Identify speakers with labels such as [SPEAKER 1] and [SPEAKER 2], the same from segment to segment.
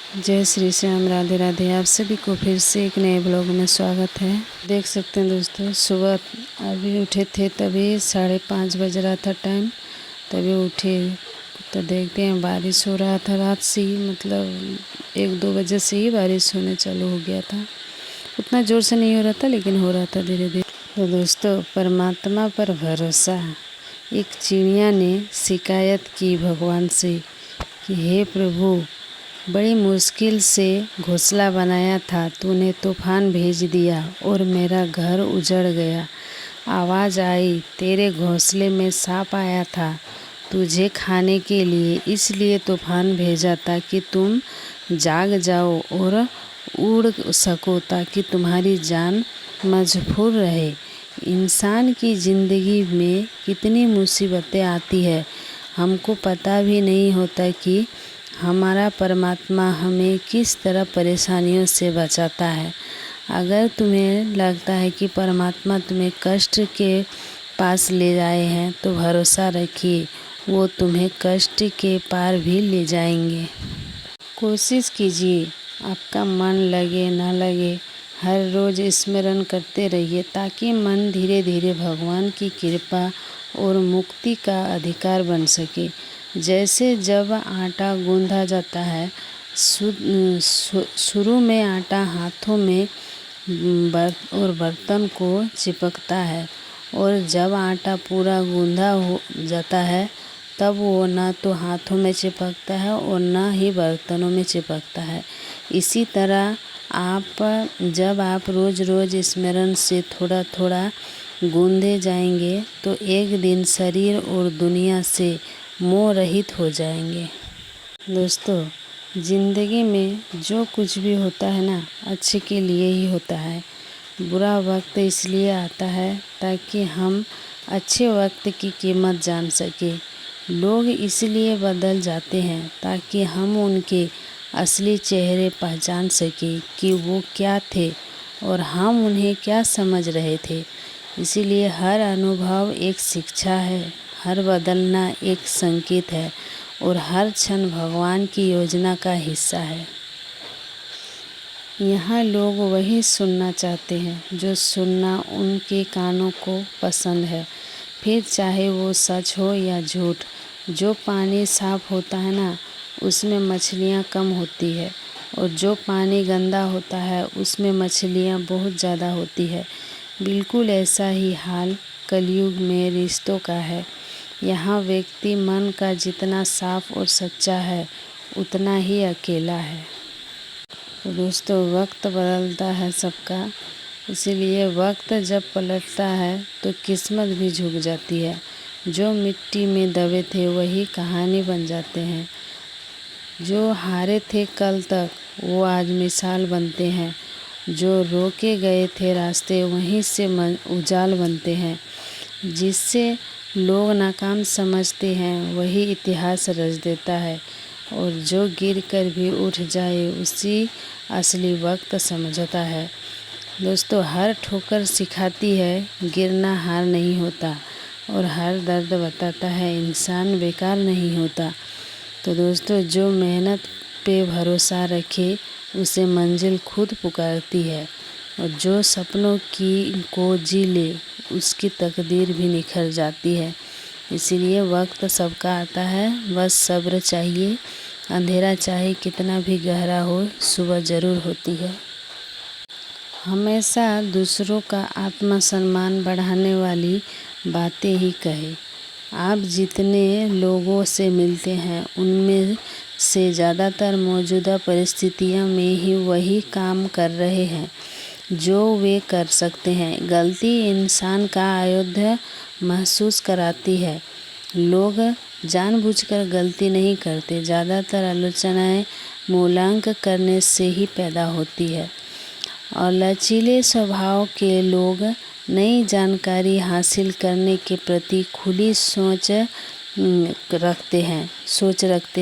[SPEAKER 1] जय श्री श्याम, राधे राधे। आप सभी को फिर से एक नए ब्लॉग में स्वागत है। देख सकते हैं दोस्तों, सुबह अभी उठे थे, तभी 5:30 बज रहा था टाइम, तभी उठे तो देखते हैं बारिश हो रहा था। रात से ही मतलब 1-2 बजे से ही बारिश होने चालू हो गया था। उतना ज़ोर से नहीं हो रहा था, लेकिन हो रहा था धीरे धीरे। तो दोस्तों, परमात्मा पर भरोसा। एक चिड़िया ने शिकायत की भगवान से कि हे प्रभु, बड़ी मुश्किल से घोंसला बनाया था, तूने तूफान भेज दिया और मेरा घर उजड़ गया। आवाज़ आई, तेरे घोंसले में सांप आया था तुझे खाने के लिए, इसलिए तूफान भेजा ताकि तुम जाग जाओ और उड़ सको, ताकि तुम्हारी जान महफूज रहे। इंसान की ज़िंदगी में कितनी मुसीबतें आती है, हमको पता भी नहीं होता कि हमारा परमात्मा हमें किस तरह परेशानियों से बचाता है। अगर तुम्हें लगता है कि परमात्मा तुम्हें कष्ट के पास ले जाए हैं, तो भरोसा रखिए, वो तुम्हें कष्ट के पार भी ले जाएंगे। कोशिश कीजिए, आपका मन लगे ना लगे, हर रोज़ स्मरण करते रहिए, ताकि मन धीरे धीरे भगवान की कृपा और मुक्ति का अधिकार बन सके। जैसे जब आटा गूंथा जाता है, शुरू में आटा हाथों में और बर्तन को चिपकता है, और जब आटा पूरा गूंथा हो जाता है, तब वो ना तो हाथों में चिपकता है और ना ही बर्तनों में चिपकता है। इसी तरह जब आप रोज़ रोज़ स्मरण से थोड़ा थोड़ा गूंथे जाएंगे, तो एक दिन शरीर और दुनिया से मोह रहित हो जाएंगे। दोस्तों, ज़िंदगी में जो कुछ भी होता है ना, अच्छे के लिए ही होता है। बुरा वक्त इसलिए आता है ताकि हम अच्छे वक्त की कीमत जान सकें। लोग इसलिए बदल जाते हैं ताकि हम उनके असली चेहरे पहचान सकें कि वो क्या थे और हम उन्हें क्या समझ रहे थे। इसीलिए हर अनुभव एक शिक्षा है, हर बदलना एक संकेत है, और हर क्षण भगवान की योजना का हिस्सा है। यहाँ लोग वही सुनना चाहते हैं जो सुनना उनके कानों को पसंद है, फिर चाहे वो सच हो या झूठ। जो पानी साफ होता है ना, उसमें मछलियाँ कम होती है, और जो पानी गंदा होता है उसमें मछलियाँ बहुत ज़्यादा होती है। बिल्कुल ऐसा ही हाल कलयुग में रिश्तों का है। यहाँ व्यक्ति मन का जितना साफ और सच्चा है, उतना ही अकेला है। तो दोस्तों, वक्त बदलता है सबका, इसीलिए वक्त जब पलटता है तो किस्मत भी झुक जाती है। जो मिट्टी में दबे थे वही कहानी बन जाते हैं। जो हारे थे कल तक, वो आज मिसाल बनते हैं। जो रोके गए थे रास्ते, वहीं से उजाल बनते हैं। जिससे लोग नाकाम समझते हैं, वही इतिहास रच देता है, और जो गिर कर भी उठ जाए उसी असली वक्त समझता है। दोस्तों, हर ठोकर सिखाती है गिरना हार नहीं होता, और हर दर्द बताता है इंसान बेकार नहीं होता। तो दोस्तों, जो मेहनत पे भरोसा रखे उसे मंजिल खुद पुकारती है, और जो सपनों को जी ले उसकी तकदीर भी निखर जाती है। इसीलिए वक्त सबका आता है, बस सब्र चाहिए। अंधेरा चाहे कितना भी गहरा हो, सुबह ज़रूर होती है। हमेशा दूसरों का आत्मसम्मान बढ़ाने वाली बातें ही कहे। आप जितने लोगों से मिलते हैं, उनमें से ज़्यादातर मौजूदा परिस्थितियों में ही वही काम कर रहे हैं जो वे कर सकते हैं। गलती इंसान का अयोध्या महसूस कराती है। लोग जानबूझकर गलती नहीं करते, ज़्यादातर आलोचनाएं मूल्यांकन करने से ही पैदा होती है। और लचीले स्वभाव के लोग नई जानकारी हासिल करने के प्रति खुली सोच रखते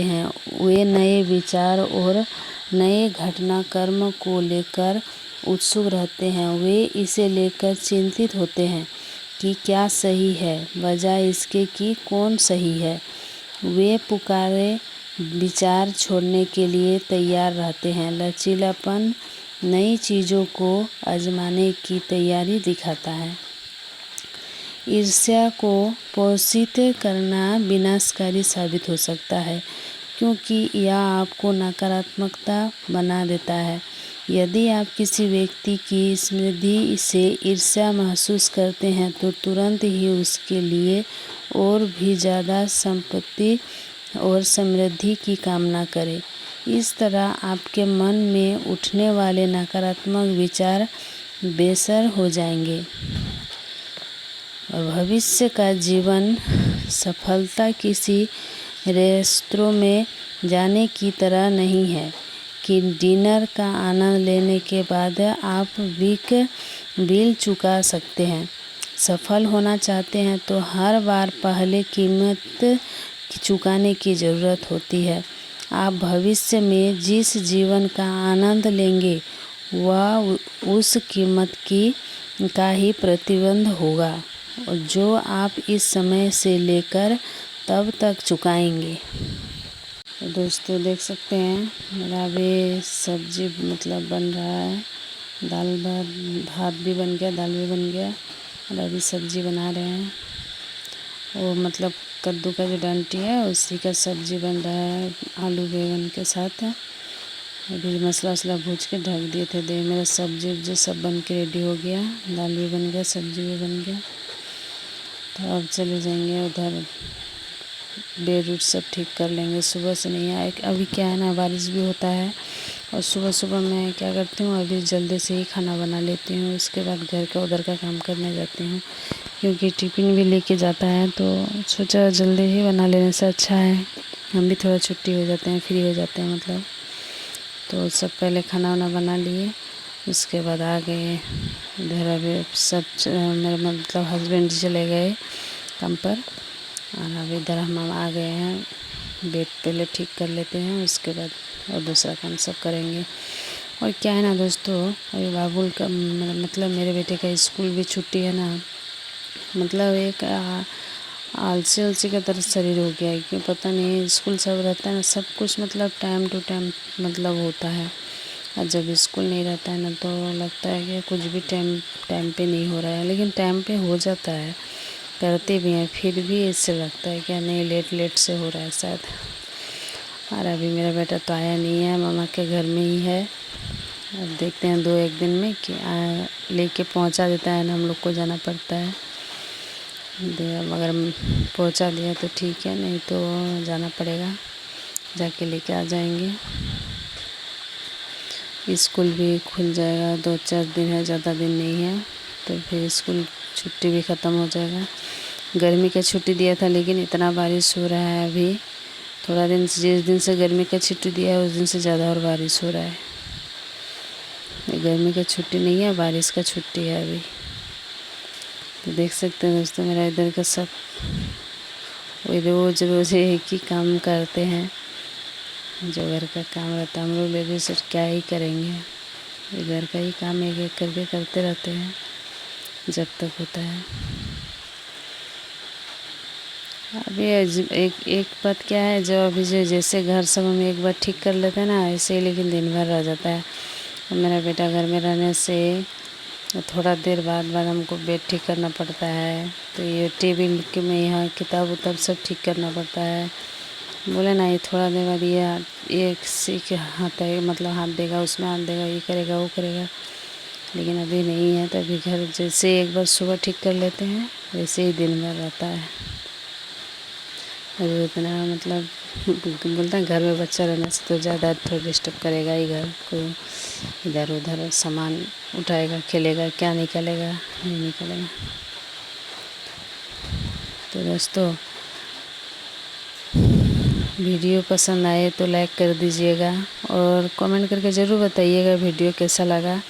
[SPEAKER 1] हैं। वे नए विचार और नए घटनाक्रम को लेकर उत्सुक रहते हैं। वे इसे लेकर चिंतित होते हैं कि क्या सही है, बजाय इसके कि कौन सही है। वे पुकारे विचार छोड़ने के लिए तैयार रहते हैं। लचीलापन नई चीज़ों को आजमाने की तैयारी दिखाता है। ईर्ष्या को पोषित करना विनाशकारी साबित हो सकता है, क्योंकि यह आपको नकारात्मकता बना देता है। यदि आप किसी व्यक्ति की समृद्धि से ईर्ष्या महसूस करते हैं तो तुरंत ही उसके लिए और भी ज़्यादा संपत्ति और समृद्धि की कामना करें। इस तरह आपके मन में उठने वाले नकारात्मक विचार बेअसर हो जाएंगे और भविष्य का जीवन सफलता किसी रेस्तरां में जाने की तरह नहीं है कि डिनर का आनंद लेने के बाद आप बिल चुका सकते हैं। सफल होना चाहते हैं तो हर बार पहले कीमत चुकाने की ज़रूरत होती है। आप भविष्य में जिस जीवन का आनंद लेंगे वह उस कीमत का ही प्रतिबंध होगा और जो आप इस समय से लेकर तब तक चुकाएंगे। तो दोस्तों देख सकते हैं मेरा अभी सब्जी मतलब बन रहा है। दाल भात भी बन गया, दाल भी बन गया और अभी सब्जी बना रहे हैं। वो मतलब कद्दू का जो डंटी है उसी का सब्जी बन रहा है आलू बैंगन के साथ। अभी मसाला वसला भूज के ढक दिए थे। मेरा सब्जी उब्जी सब बन के रेडी हो गया, दाल भी बन गया, सब्जी भी बन गया। तो अब चले जाएंगे उधर, बेड उड सब ठीक कर लेंगे। सुबह से नहीं आए, अभी क्या है ना बारिश भी होता है और सुबह सुबह मैं क्या करती हूँ अभी जल्दी से ही खाना बना लेती हूँ। उसके बाद घर का उधर का काम करने जाती हूँ, क्योंकि टिफ़िन भी लेके जाता है तो सोचा जल्दी ही बना लेने से अच्छा है। हम भी थोड़ा छुट्टी हो जाते हैं, फ्री हो जाते हैं मतलब। तो सब पहले खाना वाना बना लिए, उसके बाद आ गए इधर। अभी सब मेरे मतलब हस्बैंड चले गए काम पर और अभी इधर हम आ गए हैं। बेड पहले ठीक कर लेते हैं, उसके बाद और दूसरा काम सब करेंगे। और क्या है ना दोस्तों, अभी बाबुल का मतलब मेरे बेटे का स्कूल भी छुट्टी है ना, मतलब एक आलसी आलसी का तरह शरीर हो गया है। क्यों पता नहीं, स्कूल सब रहता है ना सब कुछ मतलब टाइम टू टाइम मतलब होता है, और जब स्कूल नहीं रहता है ना तो लगता है कि कुछ भी टाइम पे नहीं हो रहा है। लेकिन टाइम पे हो जाता है, करते भी हैं, फिर भी ऐसे लगता है कि नहीं लेट से हो रहा है शायद। और अभी मेरा बेटा तो आया नहीं है, मामा के घर में ही है। अब देखते हैं 2-1 दिन में कि लेके पहुंचा देता है ना, हम लोग को जाना पड़ता है। अगर पहुंचा दिया तो ठीक है, नहीं तो जाना पड़ेगा, जाके लेके आ जाएंगे। स्कूल भी खुल जाएगा, 2-4 दिन है, ज़्यादा दिन नहीं है, तो फिर स्कूल छुट्टी भी ख़त्म हो जाएगा। गर्मी का छुट्टी दिया था लेकिन इतना बारिश हो रहा है अभी, थोड़ा दिन जिस दिन से गर्मी का छुट्टी दिया है उस दिन से ज़्यादा और बारिश हो रहा है। गर्मी का छुट्टी नहीं है, बारिश का छुट्टी है अभी। तो देख सकते हैं दोस्तों मेरा इधर का सब वही रोज़ एक ही काम करते हैं, जो घर का काम रहता है। हम लोग लेडीज क्या ही करेंगे, घर का ही काम एक एक करके करते रहते हैं जब तक होता है। अभी एक बात क्या है, जो अभी जो जैसे घर सब हम एक बार ठीक कर लेते हैं ना ऐसे ही, लेकिन दिन भर रह जाता है। और मेरा बेटा घर में रहने से थोड़ा देर बाद हमको बेड ठीक करना पड़ता है, तो ये टेबल के में यहाँ किताब उताब सब ठीक करना पड़ता है। बोले ना ये थोड़ा देर बाद ये सीख हाथ है, मतलब हाथ देगा, उसमें हाथ देगा, ये करेगा वो करेगा। लेकिन अभी नहीं है, तो अभी घर जैसे एक बार सुबह ठीक कर लेते हैं वैसे ही दिन भर रहता है। अभी इतना मतलब बोलते हैं घर में बच्चा रहने से तो ज़्यादा थोड़ा डिस्टर्ब करेगा ही घर को, इधर उधर सामान उठाएगा, खेलेगा, क्या निकलेगा नहीं निकलेगा। तो दोस्तों वीडियो पसंद आए तो लाइक कर दीजिएगा और कमेंट करके ज़रूर बताइएगा वीडियो कैसा लगा।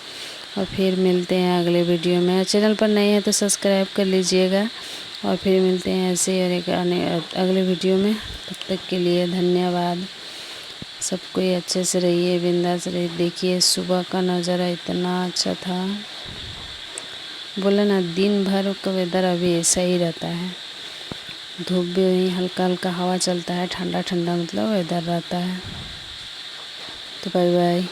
[SPEAKER 1] और फिर मिलते हैं अगले वीडियो में। चैनल पर नए हैं तो सब्सक्राइब कर लीजिएगा और फिर मिलते हैं ऐसे और एक अगले वीडियो में। तब तक के लिए धन्यवाद। सब कोई अच्छे से रहिए, बिंदास रहिए। देखिए सुबह का नज़ारा इतना अच्छा था, बोले ना दिन भर का वेदर अभी ऐसा ही रहता है। धूप भी वहीं हल्का हल्का हवा चलता है, ठंडा ठंडा मतलब वेदर रहता है। तो बाय बाय।